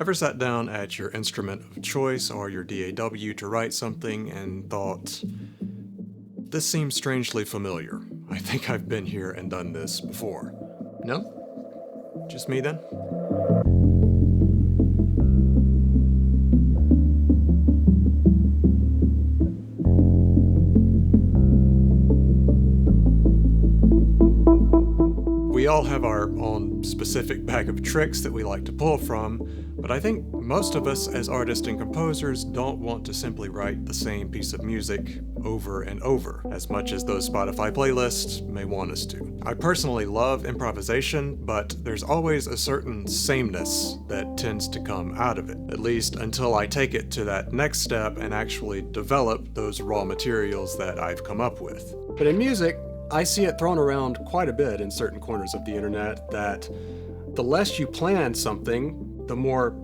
Ever sat down at your instrument of choice or your DAW to write something and thought, this seems strangely familiar. I think I've been here and done this before. No? Just me then? We all have our own specific bag of tricks that we like to pull from, but I think most of us as artists and composers don't want to simply write the same piece of music over and over, as much as those Spotify playlists may want us to. I personally love improvisation, but there's always a certain sameness that tends to come out of it, at least until I take it to that next step and actually develop those raw materials that I've come up with. But in music, I see it thrown around quite a bit in certain corners of the internet that the less you plan something, the more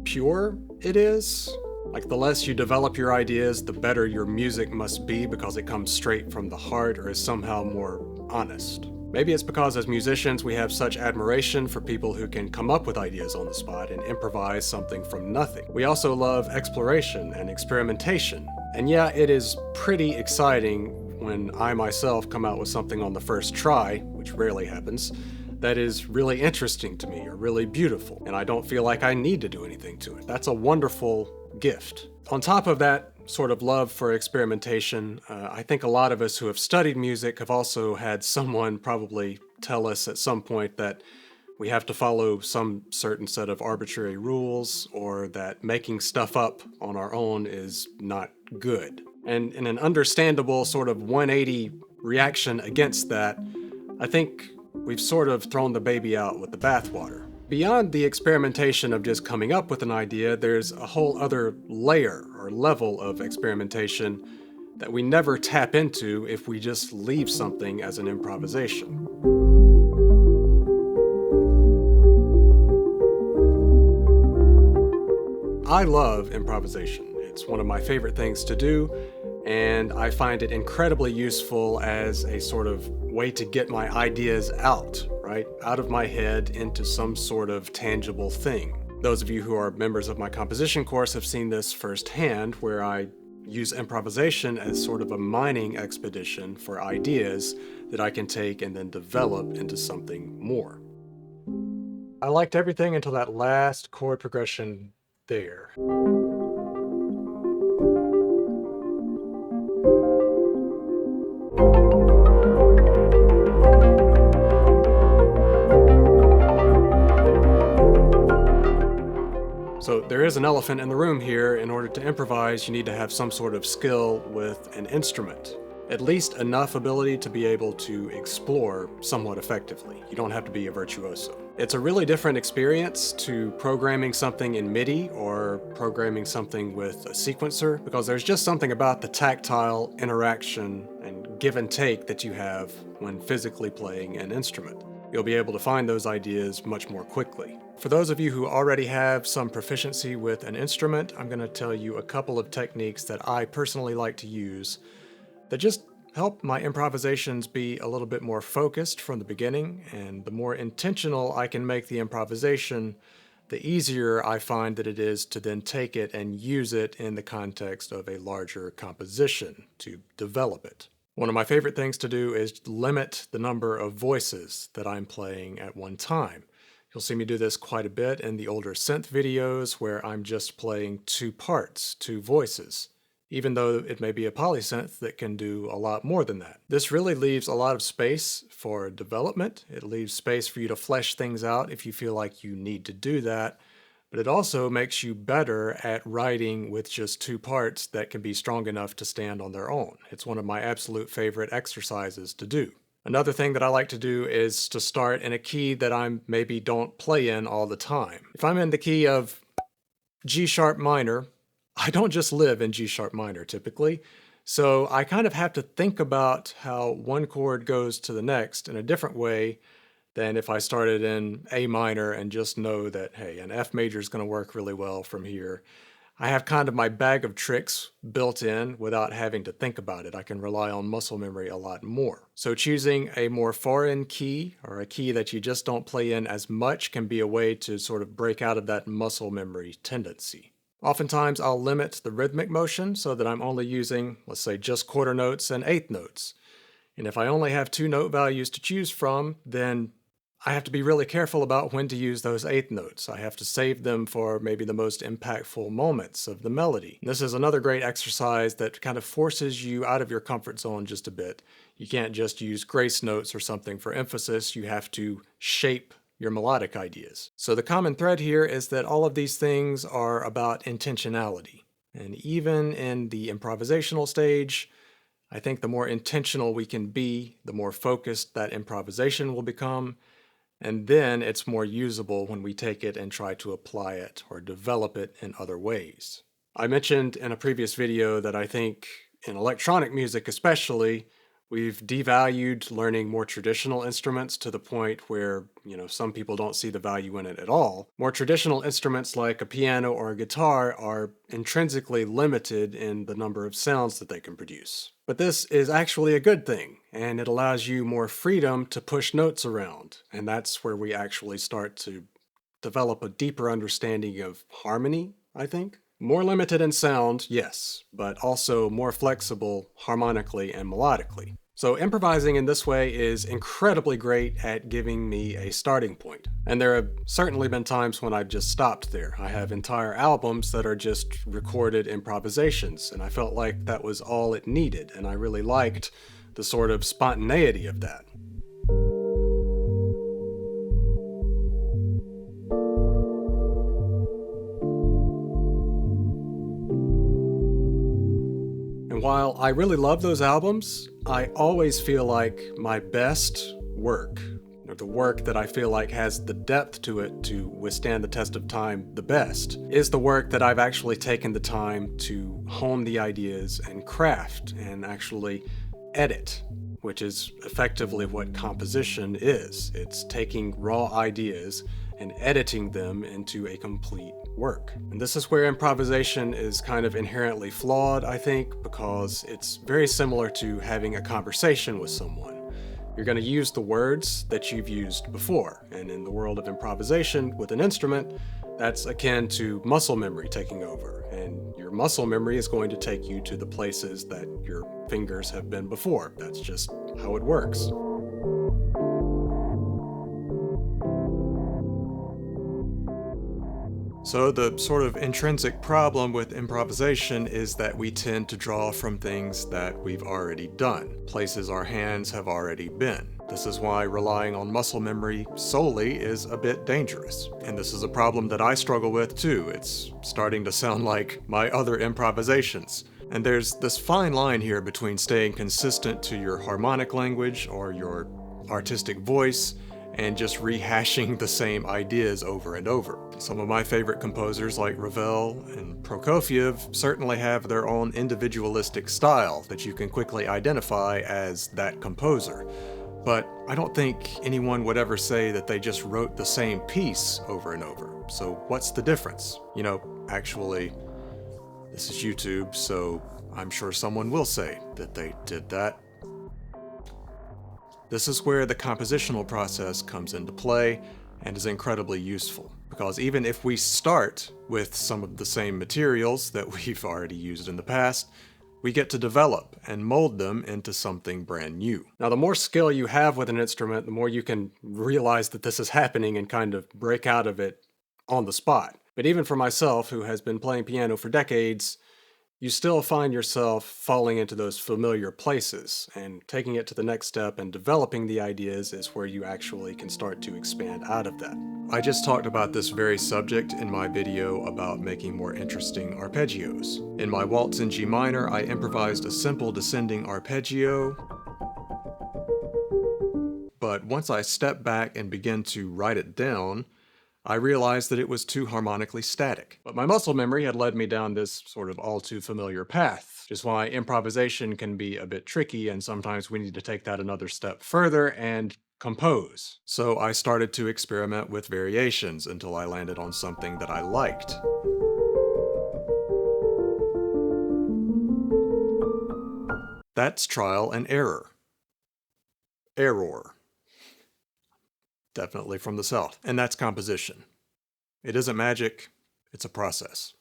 pure it is. Like the less you develop your ideas, the better your music must be because it comes straight from the heart or is somehow more honest. Maybe it's because as musicians we have such admiration for people who can come up with ideas on the spot and improvise something from nothing. We also love exploration and experimentation. And yeah, it is pretty exciting when I myself come out with something on the first try, which rarely happens, that is really interesting to me or really beautiful, and I don't feel like I need to do anything to it. That's a wonderful gift. On top of that sort of love for experimentation, I think a lot of us who have studied music have also had someone probably tell us at some point that we have to follow some certain set of arbitrary rules, or that making stuff up on our own is not good. And in an understandable sort of 180 reaction against that, I think we've sort of thrown the baby out with the bathwater. Beyond the experimentation of just coming up with an idea, there's a whole other layer or level of experimentation that we never tap into if we just leave something as an improvisation. I love improvisation. It's one of my favorite things to do, and I find it incredibly useful as a sort of way to get my ideas out, right? Out of my head into some sort of tangible thing. Those of you who are members of my composition course have seen this firsthand, where I use improvisation as sort of a mining expedition for ideas that I can take and then develop into something more. I liked everything until that last chord progression there. So there is an elephant in the room here. In order to improvise, you need to have some sort of skill with an instrument. At least enough ability to be able to explore somewhat effectively. You don't have to be a virtuoso. It's a really different experience to programming something in MIDI or programming something with a sequencer, because there's just something about the tactile interaction and give and take that you have when physically playing an instrument. You'll be able to find those ideas much more quickly. For those of you who already have some proficiency with an instrument, I'm going to tell you a couple of techniques that I personally like to use that just help my improvisations be a little bit more focused from the beginning, and the more intentional I can make the improvisation, the easier I find that it is to then take it and use it in the context of a larger composition to develop it. One of my favorite things to do is limit the number of voices that I'm playing at one time. You'll see me do this quite a bit in the older synth videos where I'm just playing two parts, two voices, even though it may be a polysynth that can do a lot more than that. This really leaves a lot of space for development. It leaves space for you to flesh things out if you feel like you need to do that. But it also makes you better at writing with just two parts that can be strong enough to stand on their own. It's one of my absolute favorite exercises to do. Another thing that I like to do is to start in a key that I maybe don't play in all the time. If I'm in the key of G sharp minor, I don't just live in G sharp minor typically. So I kind of have to think about how one chord goes to the next in a different way than if I started in A minor and just know that, hey, an F major is going to work really well from here. I have kind of my bag of tricks built in without having to think about it. I can rely on muscle memory a lot more. So choosing a more foreign key or a key that you just don't play in as much can be a way to sort of break out of that muscle memory tendency. Oftentimes I'll limit the rhythmic motion so that I'm only using, let's say, just quarter notes and eighth notes. And if I only have two note values to choose from, then I have to be really careful about when to use those eighth notes. I have to save them for maybe the most impactful moments of the melody. This is another great exercise that kind of forces you out of your comfort zone just a bit. You can't just use grace notes or something for emphasis. You have to shape your melodic ideas. So the common thread here is that all of these things are about intentionality. And even in the improvisational stage, I think the more intentional we can be, the more focused that improvisation will become. And then it's more usable when we take it and try to apply it or develop it in other ways. I mentioned in a previous video that I think in electronic music especially, we've devalued learning more traditional instruments to the point where, some people don't see the value in it at all. More traditional instruments like a piano or a guitar are intrinsically limited in the number of sounds that they can produce. But this is actually a good thing, and it allows you more freedom to push notes around. And that's where we actually start to develop a deeper understanding of harmony, I think. More limited in sound, yes, but also more flexible harmonically and melodically. So improvising in this way is incredibly great at giving me a starting point. And there have certainly been times when I've just stopped there. I have entire albums that are just recorded improvisations, and I felt like that was all it needed, and I really liked the sort of spontaneity of that. While I really love those albums, I always feel like my best work, or the work that I feel like has the depth to it to withstand the test of time the best, is the work that I've actually taken the time to hone the ideas and craft and actually edit, which is effectively what composition is. It's taking raw ideas and editing them into a complete work. And this is where improvisation is kind of inherently flawed, I think, because it's very similar to having a conversation with someone. You're going to use the words that you've used before, and in the world of improvisation with an instrument, that's akin to muscle memory taking over, and your muscle memory is going to take you to the places that your fingers have been before. That's just how it works. So the sort of intrinsic problem with improvisation is that we tend to draw from things that we've already done, places our hands have already been. This is why relying on muscle memory solely is a bit dangerous. And this is a problem that I struggle with too. It's starting to sound like my other improvisations. And there's this fine line here between staying consistent to your harmonic language or your artistic voice and just rehashing the same ideas over and over. Some of my favorite composers like Ravel and Prokofiev certainly have their own individualistic style that you can quickly identify as that composer. But I don't think anyone would ever say that they just wrote the same piece over and over. So what's the difference? Actually, this is YouTube, so I'm sure someone will say that they did that. This is where the compositional process comes into play and is incredibly useful, because even if we start with some of the same materials that we've already used in the past, we get to develop and mold them into something brand new. Now, the more skill you have with an instrument, the more you can realize that this is happening and kind of break out of it on the spot. But even for myself, who has been playing piano for decades, you still find yourself falling into those familiar places, and taking it to the next step and developing the ideas is where you actually can start to expand out of that. I just talked about this very subject in my video about making more interesting arpeggios. In my waltz in G minor, I improvised a simple descending arpeggio, but once I stepped back and began to write it down, I realized that it was too harmonically static. But my muscle memory had led me down this sort of all too familiar path, which is why improvisation can be a bit tricky, and sometimes we need to take that another step further and compose. So I started to experiment with variations until I landed on something that I liked. That's trial and error. Error. Definitely from the South. And that's composition. It isn't magic, it's a process.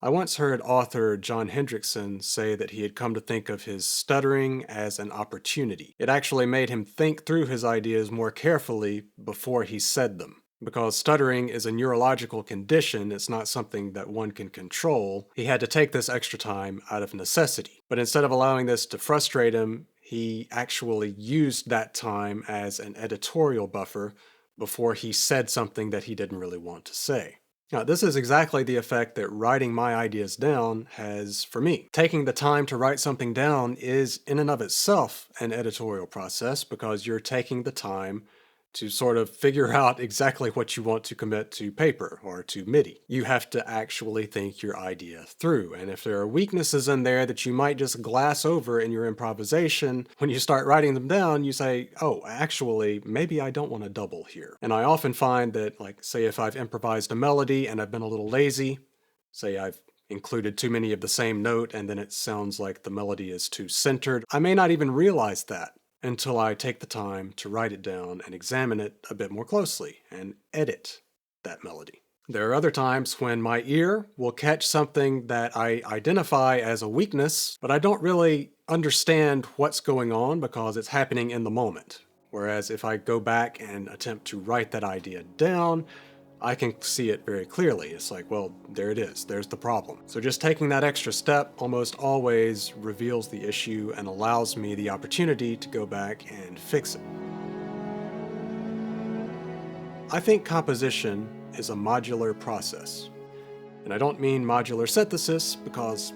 I once heard author John Hendrickson say that he had come to think of his stuttering as an opportunity. It actually made him think through his ideas more carefully before he said them. Because stuttering is a neurological condition, it's not something that one can control. He had to take this extra time out of necessity. But instead of allowing this to frustrate him, he actually used that time as an editorial buffer before he said something that he didn't really want to say. Now, this is exactly the effect that writing my ideas down has for me. Taking the time to write something down is in and of itself an editorial process because you're taking the time to sort of figure out exactly what you want to commit to paper or to MIDI. You have to actually think your idea through, and if there are weaknesses in there that you might just glass over in your improvisation, when you start writing them down, you say, oh, actually, maybe I don't want to double here. And I often find that, like, say if I've improvised a melody and I've been a little lazy, say I've included too many of the same note and then it sounds like the melody is too centered, I may not even realize that until I take the time to write it down and examine it a bit more closely and edit that melody. There are other times when my ear will catch something that I identify as a weakness, but I don't really understand what's going on because it's happening in the moment. Whereas if I go back and attempt to write that idea down, I can see it very clearly. It's like, well, there it is. There's the problem. So just taking that extra step almost always reveals the issue and allows me the opportunity to go back and fix it. I think composition is a modular process. And I don't mean modular synthesis because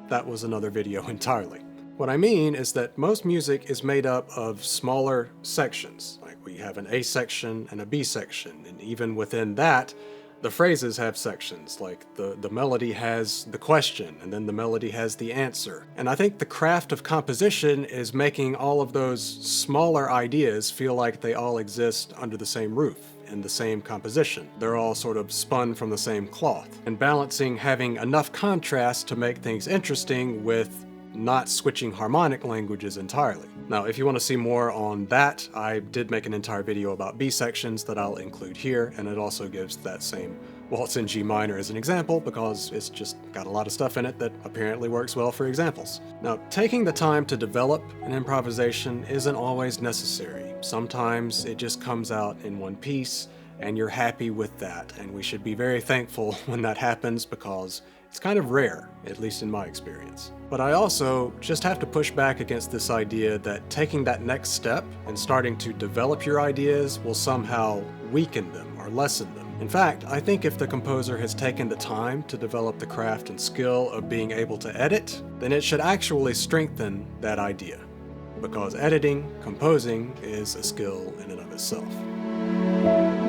that was another video entirely. What I mean is that most music is made up of smaller sections. Like we have an A section and a B section, and even within that, the phrases have sections, like the melody has the question, and then the melody has the answer. And I think the craft of composition is making all of those smaller ideas feel like they all exist under the same roof, in the same composition. They're all sort of spun from the same cloth. And balancing having enough contrast to make things interesting with not switching harmonic languages entirely. Now, if you want to see more on that, I did make an entire video about B sections that I'll include here, and it also gives that same waltz in G minor as an example because it's just got a lot of stuff in it that apparently works well for examples. Now, taking the time to develop an improvisation isn't always necessary. Sometimes it just comes out in one piece, and you're happy with that, and we should be very thankful when that happens because it's kind of rare, at least in my experience. But I also just have to push back against this idea that taking that next step and starting to develop your ideas will somehow weaken them or lessen them. In fact, I think if the composer has taken the time to develop the craft and skill of being able to edit, then it should actually strengthen that idea. Because editing, composing, is a skill in and of itself.